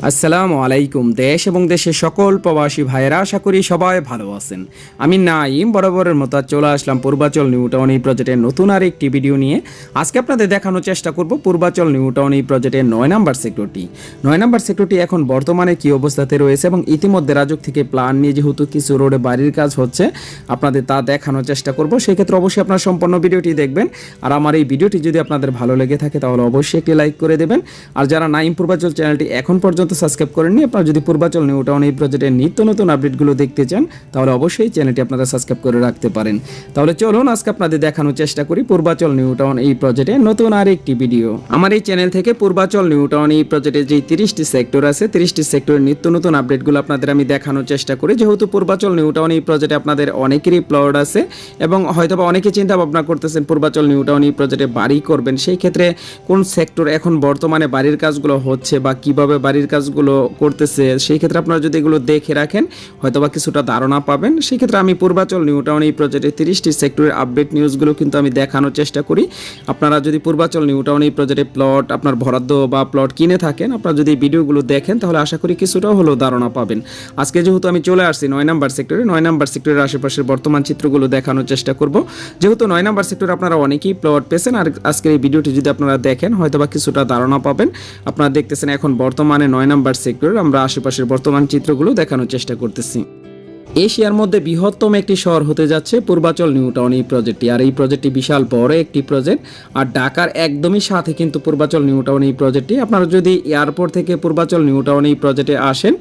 আসসালামু আলাইকুম। দেশ এবং দেশের সকল প্রবাসী ভাইয়েরা, আশা করি সবাই ভালো আছেন। আমি নাইম বরাবরের মতো চলে আসলাম পূর্বাচল নিউ টাউন এই প্রজেক্টের নতুন আর একটি ভিডিও নিয়ে। আজকে আপনাদের দেখানোর চেষ্টা করব পূর্বাচল নিউ টাউন এই প্রজেক্টের 9 নম্বর সেক্টরটি। 9 নম্বর সেক্টরটি এখন বর্তমানে কী অবস্থাতে রয়েছে এবং ইতিমধ্যে রাজুক থেকে প্ল্যান নিয়ে যেহেতু কিছু রোডে বাড়ির কাজ হচ্ছে, আপনাদের তা দেখানোর চেষ্টা করব। সেক্ষেত্রে অবশ্যই আপনারা সম্পূর্ণ ভিডিওটি দেখবেন। আর আমার এই ভিডিওটি যদি আপনাদের ভালো লেগে থাকে তাহলে অবশ্যই একটি লাইক করে দেবেন। আর যারা নাইম পূর্বাচল চ্যানেলটি এখন পর্যন্ত সাবস্ক্রাইব করেননি, আপনারা যদি পূর্বাচল নিউ টাউন এই প্রজেক্টের নিত্য নতুন আপডেটগুলো দেখতে চান তাহলে অবশ্যই চ্যানেলটি আপনারা সাবস্ক্রাইব করে রাখতে পারেন। তাহলে চলুন আজকে আপনাদের দেখানোর চেষ্টা করি পূর্বাচল নিউ টাউন এই প্রজেক্টের নতুন আর একটি ভিডিও। আমার এই চ্যানেল থেকে পূর্বাচল নিউ টাউন এই প্রজেক্টের যে 30টি সেক্টর আছে, 30টি সেক্টরের নিত্য নতুন আপডেটগুলো আপনাদের আমি দেখানোর চেষ্টা করি। যেহেতু পূর্বাচল নিউ টাউন এই প্রজেক্টে আপনাদের অনেকেরই প্লট আছে এবং হয়তোবা অনেকে চিন্তা ভাবনা করতেছেন পূর্বাচল নিউ টাউন এই প্রজেক্টে বাড়ি করবেন। সেই ক্ষেত্রে কোন সেক্টর এখন বর্তমানে বাড়ির কাজগুলো হচ্ছে বা কিভাবে বাড়ির কাজগুলো করতেছে, সেই ক্ষেত্রে আপনারা যদি এগুলো দেখে রাখেন হয়তোবা কিছুটা ধারণা পাবেন। সেই ক্ষেত্রে আমি পূর্বাচল নিউ টাউন এই প্রজেক্টের 30টি সেক্টরের আপডেট নিউজগুলো কিন্তু আমি দেখানোর চেষ্টা করি। আপনারা যদি পূর্বাচল নিউ টাউন এই প্রজেক্টে প্লট আপনার বরাদ্দ বা প্লট কিনে থাকেন, আপনারা যদি ভিডিওগুলো দেখেন তাহলে আশা করি কিছুটা হলেও ধারণা পাবেন। আজকে যেহেতু আমি চলে আসছি 9 নম্বর সেক্টরে, 9 নম্বর সেক্টরের আশেপাশের বর্তমান চিত্রগুলো দেখানোর চেষ্টা করব। যেহেতু 9 নম্বর সেক্টরে আপনারা অনেকেই প্লট পেয়েছেন, আর আজকের এই ভিডিওটি যদি আপনারা দেখেন হয়তোবা কিছুটা ধারণা পাবেন। আপনারা দেখতেছেন এখন বর্তমানে 9 নম্বর সেক্টরে আমরা আশেপাশের বর্তমান চিত্রগুলো দেখানোর চেষ্টা করতেছি। এশিয়ার মধ্যে বৃহত্তম একটি শহর হতে যাচ্ছে পূর্বাচল নিউ টাউন এই প্রজেক্টটি। আর এই প্রজেক্টটি বিশাল বড় একটি প্রজেক্ট, আর ঢাকার একদমই সাথে কিন্তু পূর্বাচল নিউ টাউন এই প্রজেক্টটি। আপনারা যদি এয়ারপোর্ট থেকে পূর্বাচল নিউ টাউন এই প্রজেক্টে আসেন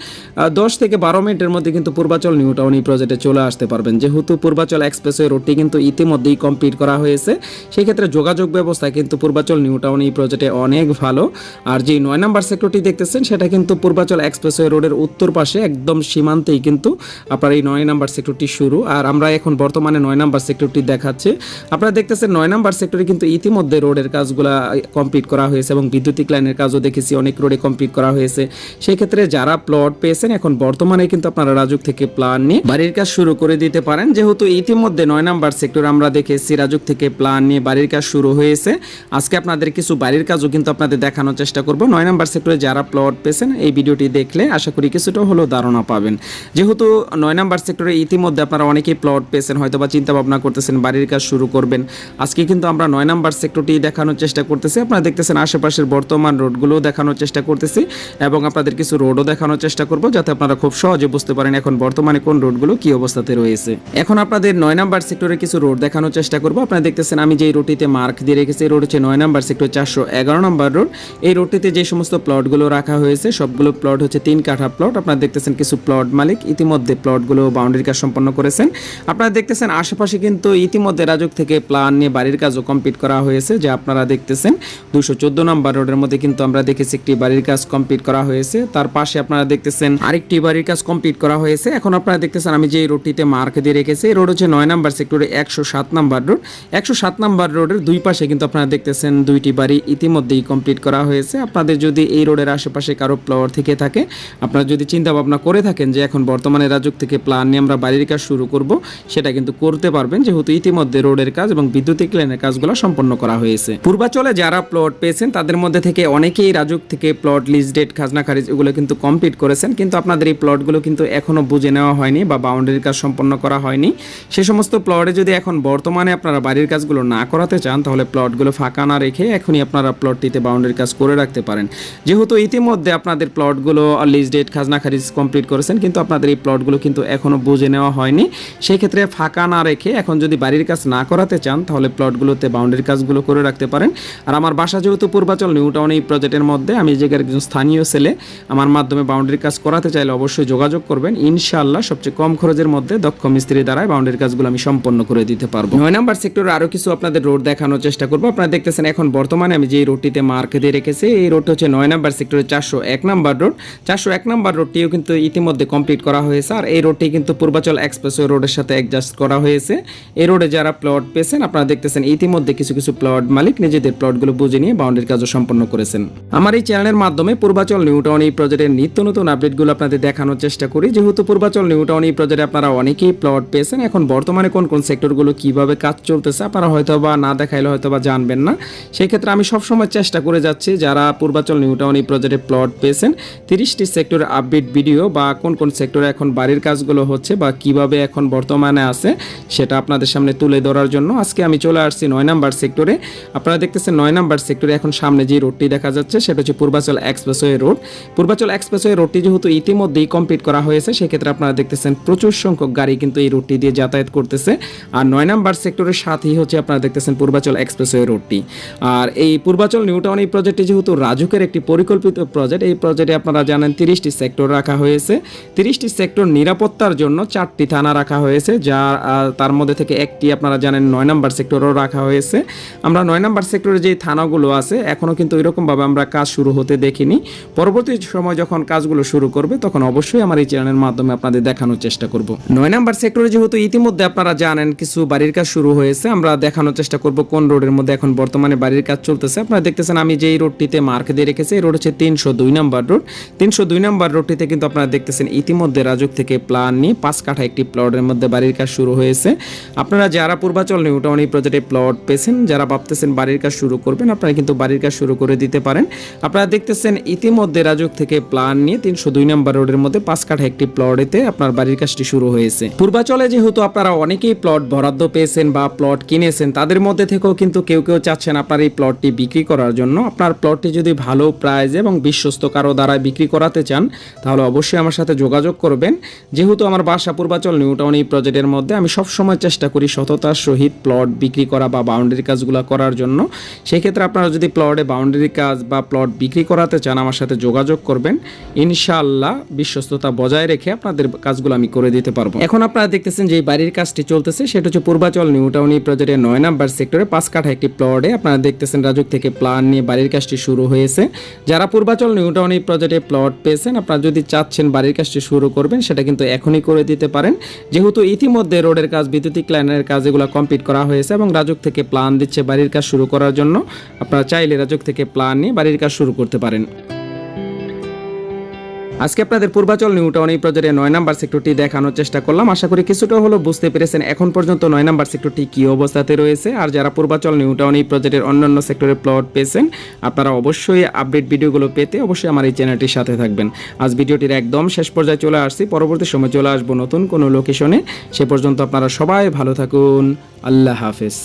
10 থেকে 12 মিনিটের মধ্যে কিন্তু পূর্বাচল নিউ টাউন এই প্রজেক্টে চলে আসতে পারবেন। যেহেতু পূর্বাচল এক্সপ্রেসওয়ে রোডটি কিন্তু ইতিমধ্যেই কমপ্লিট করা হয়েছে, সেই ক্ষেত্রে যোগাযোগ ব্যবস্থা কিন্তু পূর্বাচল নিউ টাউন এই প্রজেক্টে অনেক ভালো। আর যে 9 নম্বর সেক্টরটি দেখতেছেন সেটা কিন্তু পূর্বাচল এক্সপ্রেসওয়ে রোডের উত্তর পাশে একদম সীমান্তেই কিন্তু আপনার 9 নম্বর সেক্টরটি শুরু। আর আমরা এখন বর্তমানে 9 নম্বর সেক্টরটি দেখাচ্ছি। আপনারা দেখতেছেন 9 নম্বর সেক্টরে কিন্তু ইতিমধ্যে রোডের কাজগুলো কমপ্লিট করা হয়েছে এবং বিদ্যুতিক লাইনের কাজও দেখেছি অনেক রোডে কমপ্লিট করা হয়েছে। সেই ক্ষেত্রে যারা প্লট পেয়েছেন এখন বর্তমানে কিন্তু আপনারা রাজুক থেকে প্ল্যান নিয়ে বাড়ির কাজ শুরু করে দিতে পারেন। যেহেতু ইতিমধ্যে 9 নম্বর সেক্টর আমরা দেখেছি রাজুক থেকে প্ল্যান নিয়ে বাড়ির কাজ শুরু হয়েছে। আজকে আপনাদের কিছু বাড়ির কাজও কিন্তু আপনাদের দেখানোর চেষ্টা করব। 9 নম্বর সেক্টরে যারা প্লট পেয়েছেন এই ভিডিওটি দেখলে আশা করি কিছুটা হলেও ধারণা পাবেন। যেহেতু 9 নম্বর সেক্টরে ইতিমধ্যে আপনারা অনেকেই প্লট পেয়েছেন, হয়তো বা চিন্তা ভাবনা করতেছেন বাড়ির কাজ শুরু করবেন। আজকে কিন্তু আমরা 9 নম্বর সেক্টরটি দেখানোর চেষ্টা করতেছি। আপনারা দেখতেছেন আশেপাশের বর্তমান রোডগুলোও দেখানোর চেষ্টা করতেছি এবং আপনাদের কিছু রোডও দেখানোর চেষ্টা করব যাতে আপনারা খুব সহজে বুঝতে পারেন এখন বর্তমানে কোন রোডগুলো কি অবস্থাতে রয়েছে। এখন আপনাদের 9 নম্বর সেক্টরে কিছু রোড দেখানোর চেষ্টা করব। আপনারা দেখতেছেন আমি যে রোডটিতে মার্ক দিয়ে রেখেছি, এই রোড হচ্ছে 9 নম্বর সেক্টর 411 নম্বর রোড। এই রোডটিতে যে সমস্ত প্লটগুলো রাখা হয়েছে সবগুলো প্লট হচ্ছে 3 কাঠা প্লট। আপনারা দেখতেছেন কিছু প্লট মালিক ইতিমধ্যে প্লটগুলো বাউন্ডারি কাজ সম্পন্ন করেছেন। আপনারা দেখতেছেন আশেপাশে কিন্তু ইতিমধ্যে রাজুক থেকে প্ল্যান নিয়ে বাড়ির কাজও কমপ্লিট করা হয়েছে। যে আপনারা দেখতেছেন 214 নম্বর রোডের মধ্যে কিন্তু আমরা দেখেছি একটি বাড়ির কাজ কমপ্লিট করা হয়েছে। তার পাশে আপনারা দেখতেছেন আরেকটি বাড়ির কাজ কমপ্লিট করা হয়েছে। এখন আপনারা দেখতেছেন আমি যে রোডটিতে মার্ক দিয়ে রেখেছি, এই রোড হচ্ছে 9 নম্বর সেক্টরে 107 নম্বর রোড। 107 নম্বর রোডের দুই পাশে কিন্তু আপনারা দেখতেছেন দুইটি বাড়ি ইতিমধ্যেই কমপ্লিট করা হয়েছে। আপনাদের যদি এই রোডের আশেপাশে কারো প্লট থেকে থাকে, আপনারা যদি চিন্তা ভাবনা করে থাকেন যে এখন বর্তমানে রাজুক থেকে প্ল্যান নিয়ে আমরা বাড়ির কাজ শুরু করব, সেটা কিন্তু করতে পারবেন। যেহেতু ইতিমধ্যে রোডের কাজ এবং বিদ্যুতিক লাইনের কাজগুলো সম্পন্ন করা হয়েছে। পূর্বাচলে যারা প্লট পেয়েছেন তাদের মধ্যে থেকে অনেকেই রাজুক থেকে প্লট লিজ ডেট খাজনা খারিজ এগুলো কিন্তু কমপ্লিট করেছেন, কিন্তু আপনাদের এই প্লটগুলো কিন্তু এখনো বুঝে নেওয়া হয়নি বা বাউন্ডারির কাজ সম্পন্ন করা হয়নি। সে সমস্ত প্লটে যদি এখন বর্তমানে আপনারা বাড়ির কাজগুলো না করাতে চান তাহলে প্লটগুলো ফাঁকা না রেখে এখনই আপনারা প্লটটিতে বাউন্ডারির কাজ করে রাখতে পারেন। যেহেতু ইতিমধ্যে আপনাদের প্লটগুলো লিজ ডেট খাজনা খারিজ কমপ্লিট করেছেন কিন্তু আপনাদের এই প্লটগুলো কিন্তু এখনো বুঝে নেওয়া হয়নি, সেই ক্ষেত্রে ফাঁকা না রেখে এখন যদি বাড়ির কাজ না করাতে চান তাহলে প্লটগুলোতে বাউন্ডারি কাজগুলো করে রাখতে পারেন। আর আমার বাসা যেহেতু পূর্বাচল নিউ টাউন এই প্রজেক্টের মধ্যে, আমি যে একজন স্থানীয় ছেলে, আমার মাধ্যমে বাউন্ডারি কাজ করাতে চাইলে অবশ্যই যোগাযোগ করবেন। ইনশাআল্লাহ সবচেয়ে কম খরচের মধ্যে দক্ষ মিস্ত্রি দ্বারা বাউন্ডারি কাজগুলো আমি সম্পন্ন করে দিতে পারবো। 9 নম্বর সেক্টরে আরও কিছু আপনাদের রোড দেখানোর চেষ্টা করবো। আপনারা দেখতেছেন এখন বর্তমানে আমি যে রোডটিতে মার্ক দিয়ে রেখেছি, এই রোডটা হচ্ছে 9 নম্বর সেক্টরে 401 নম্বর রোড। 401 নম্বর রোডটিও কিন্তু ইতিমধ্যে কমপ্লিট করা হয়েছে। আর এই রোডটি কিন্তু পূর্বাচল এক্সপ্রেসওয়ে রোডের সাথে অ্যাডজাস্ট করা হয়েছে। এই রোডে যারা প্লট পেয়েছেন আপনারা দেখতেছেন ইতিমধ্যে কিছু কিছু প্লট মালিক নিজেদের প্লটগুলো বুঝে নিয়ে বাউন্ডারির কাজও সম্পন্ন করেছেন। আমার এই চ্যানেলের মাধ্যমে পূর্বাচল নিউ টাউন এই প্রজেক্টের নিত্য নতুন আপডেটগুলো আপনাদের দেখানোর চেষ্টা করি। যেহেতু পূর্বাচল নিউ টাউন এই প্রজেক্টে আপনারা অনেকেই প্লট পেয়েছেন, এখন বর্তমানে কোন কোন সেক্টরগুলো কিভাবে কাজ চলতেছে আপনারা হয়তো বা না দেখাইলে হয়তো বা জানবেন না। সেই ক্ষেত্রে আমি সবসময় চেষ্টা করে যাচ্ছি যারা পূর্বাচল নিউ টাউন এই প্রজেক্টে প্লট পেয়েছেন 30টি সেক্টরের আপডেট ভিডিও বা কোন কোন সেক্টরে এখন বাড়ির কাজগুলো হচ্ছে বা কিভাবে এখন বর্তমানে আছে সেটা আপনাদের সামনে তুলে ধরার জন্য আজকে আমি চলে আসছি 9 নাম্বার সেক্টরে। আপনারা দেখতেছেন 9 নাম্বার সেক্টরে এখন সামনে যে রোডটি দেখা যাচ্ছে সেটা হচ্ছে Purbachal expressway road. Purbachal expressway রোডটি যেহেতু ইতিমধ্যেই কমপ্লিট করা হয়েছে সেক্ষেত্রে আপনারা দেখতেছেন প্রচুর সংখ্যক গাড়ি কিন্তু এই রোডটি দিয়ে যাতায়াত করতেছে। আর 9 নাম্বার সেক্টরের সাথেই হচ্ছে আপনারা দেখতেছেন পূর্বাচল এক্সপ্রেসওয়ে রোডটি। আর এই পূর্বাচল নিউ টাউন এই প্রজেক্টটি যেহেতু রাজুকের একটি পরিকল্পিত প্রজেক্ট, এই প্রজেক্টে আপনারা জানেন 30টি সেক্টর রাখা হয়েছে। 30টি সেক্টর নিরাপত্তার জন্য 4টি থানা রাখা হয়েছে, যার তার মধ্যে থেকে একটি আপনারা জানেন 9 নাম্বার সেক্টরও রাখা হয়েছে। আমরা 9 নাম্বার সেক্টরে যে থানাগুলো আছে এখনও কিন্তু এরকমভাবে আমরা কাজ শুরু হতে দেখিনি। পরবর্তী সময় যখন কাজগুলো শুরু করবে তখন অবশ্যই আমার এই চ্যানেলের মাধ্যমে আপনাদের দেখানোর চেষ্টা করব। 9 নাম্বার সেক্টরে যেহেতু ইতিমধ্যে আপনারা জানেন কিছু বাড়ির কাজ শুরু হয়েছে, আমরা দেখানোর চেষ্টা করব কোন রোডের মধ্যে এখন বর্তমানে বাড়ির কাজ চলতেছে। আপনারা দেখতেছেন আমি যেই রোডটিতে মার্ক দিয়ে রেখেছি এই রোড হচ্ছে 302 নাম্বার রোড। 302 নাম্বার রোডটিতে কিন্তু আপনারা দেখতেছেন ইতিমধ্যে রাজুক থেকে প্ল্যান নিয়ে 5 কাঠা একটি প্লটের মধ্যে বাড়ির কাজ শুরু হয়েছে। আপনারা যারা পূর্বাচল নিউ টাউন এই প্রজেক্টে প্লট পেয়েছেন, যারা ভাবতেছেন বাড়ির কাজ শুরু করবেন, আপনারা কিন্তু বাড়ির কাজ শুরু করে দিতে পারেন। আপনারা দেখতেছেন ইতিমধ্যে রাজুক থেকে প্ল্যান নিয়ে 302 নাম্বার রোডের মধ্যে 5 কাঠা একটি প্লটেতে আপনার বাড়ির কাজটি শুরু হয়েছে। পূর্বাচলে যেহেতু আপনারা অনেকেই প্লট বরাদ্দ পেয়েছেন বা প্লট কিনেছেন, তাদের মধ্যে থেকেও কিন্তু কেউ কেউ চাচ্ছেন আপনার এই প্লটটি বিক্রি করার জন্য। আপনার প্লটটি যদি ভালো প্রাইস এবং বিশ্বস্ত কারো দ্বারা বিক্রি করাতে চান তাহলে অবশ্যই আমার সাথে যোগাযোগ করবেন। যেহেতু আমার বাসা পূর্বাচল নিউ টাউন এই প্রজেক্টের মধ্যে, আমি সবসময় চেষ্টা করি সততার সহিত প্লট বিক্রি করা বা বাউন্ডারি কাজগুলো করার জন্য। সেই ক্ষেত্রে আপনারা যদি প্লটে বাউন্ডারি কাজ বা প্লট বিক্রি করাতে চান আমার সাথে যোগাযোগ করবেন। ইনশাআল্লাহ বিশ্বস্ততা বজায় রেখে আপনাদের কাজগুলো আমি করে দিতে পারবো। এখন আপনারা দেখতেছেন যে বাড়ির কাজটি চলতেছে সেটা হচ্ছে পূর্বাচল নিউ টাউন এই প্রজেক্টের 9 নাম্বার সেক্টরে 5 কাঠা একটি প্লটে আপনারা দেখতেছেন রাজুক থেকে প্ল্যান নিয়ে বাড়ির কাজটি শুরু হয়েছে। যারা পূর্বাচল নিউ টাউন এই প্রজেক্টে প্লট পেয়েছেন আপনারা যদি চাচ্ছেন বাড়ির কাজটি শুরু করবেন সেটা কিন্তু এখনই করে দিতে পারেন। যেহেতু ইতিমধ্যে রোডের কাজ, বৈদ্যুতিক লাইনের কাজ এগুলো কমপ্লিট করা হয়েছে এবং রাজুক থেকে প্ল্যান দিচ্ছে বাড়ির কাজ শুরু করার জন্য। আপনারা চাইলে রাজুক থেকে প্ল্যান নিয়ে বাড়ির কাজ শুরু করতে পারেন। আজকে আপনাদের পূর্বাচল নিউ টাউন এই প্রজেক্টের 9 নাম্বার সেক্টরটি দেখানোর চেষ্টা করলাম। আশা করি কিছুটা হলো বুঝতে পেরেছেন এখন পর্যন্ত 9 নাম্বার সেক্টরটি কী অবস্থাতে রয়েছে। আর যারা পূর্বাচল নিউ টাউন এই প্রজেক্টের অন্যান্য সেক্টরে প্লট পেয়েছেন আপনারা অবশ্যই আপডেট ভিডিওগুলো পেতে অবশ্যই আমার এই চ্যানেলটির সাথে থাকবেন। আজ ভিডিওটির একদম শেষ পর্যায়ে চলে আসছি, পরবর্তী সময় চলে আসবো নতুন কোনো লোকেশনে। সে পর্যন্ত আপনারা সবাই ভালো থাকুন। আল্লাহ হাফেজ।